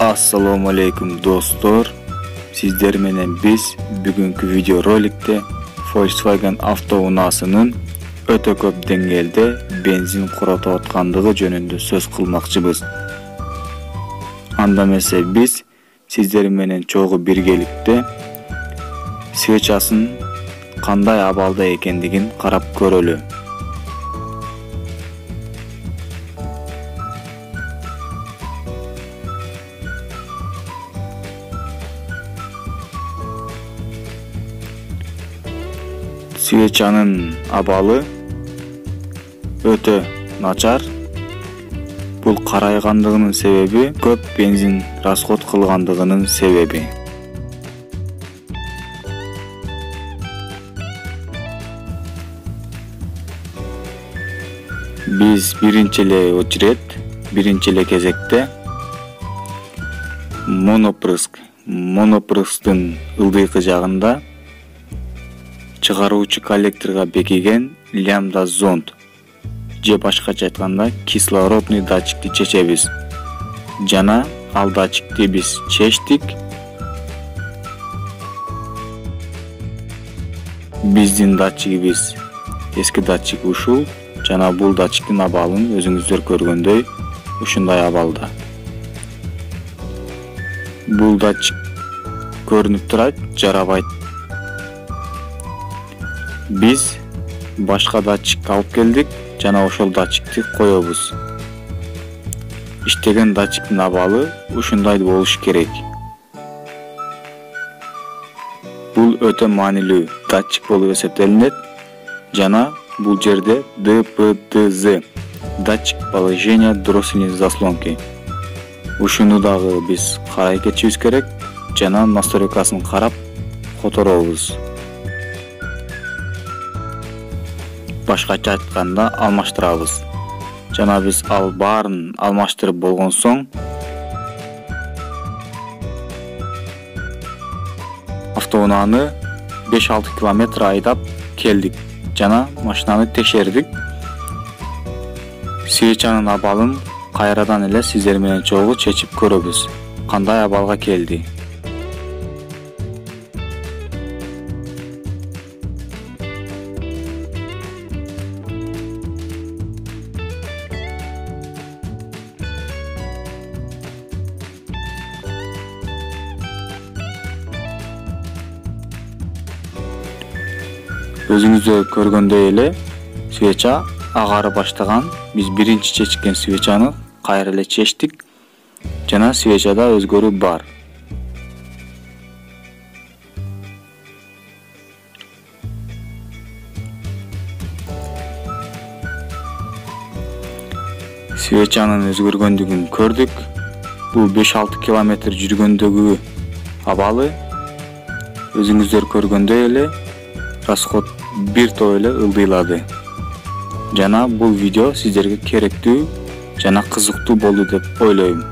Assalamu alaikum dostlar. Sizler menен biz bugünkü video rolikte Volkswagen avtounasının öte köp dengelde benzin kurata atkandığı jönündө söz kılmakçыбыз. Anda mese biz sizler menен çoğu birgelikte свечасын кандай абалда экендигин карап көрөлү. Свечанын абалы өтө начар. Бул карайгандыгынын себеби көп бензин расход кылгандыгынын себеби. Biz birinci эле кезекте монопрысктын ылдыйкы жагында чыгаруучу коллекторго бекиген лямбда зонд же башкача айтканда кислородный датчикти чечебиз. Жана ал датчикти биз чечтик. Биздин датчигибиз эски датчик ушул. Жана бул датчиктин абалын өзүңүздөр көргөндөй ушундай абалда. Бул датчик көрүнүп турат, жарабайт. Биз башка датчик алып келдик, жана ошол датчикти коебуз. Иштеген датчиктин абалы ушундай болуш керек. Бул өтө маанилүү датчик болуп эсептелинет. Жана бул жерде ДПТЗ датчик положения дроссельной заслонки. Ушуну дагы биз карай кетишибиз керек. Жана настройкасын карап которобуз. Башкача айтканда алмаштырабыз. Жана биз ал баарын алмаштырып болгон соң автоунааны 5-6 километр айдап келдик. Жана машинаны текшердик. Свечанын абалын кайрадан эле сиздер менен чогуу чечип көрөбүз. Кандай абалга келди? Өзүңүздөр көргөндөй эле свеча агары баштаган. Биз биринчи чечкен свечаны кайра эле чечтик. Жана свечада өзгөрүү бар. Свечанын өзгөргөндүгүн көрдүк. Бул 5-6 километр жүргөндөгү абалы өзүңүздөр көргөндөй эле расход бир топ эле ылдыйлады. Жана бул видео сиздерге керектүү жана кызыктуу болду деп ойлойм.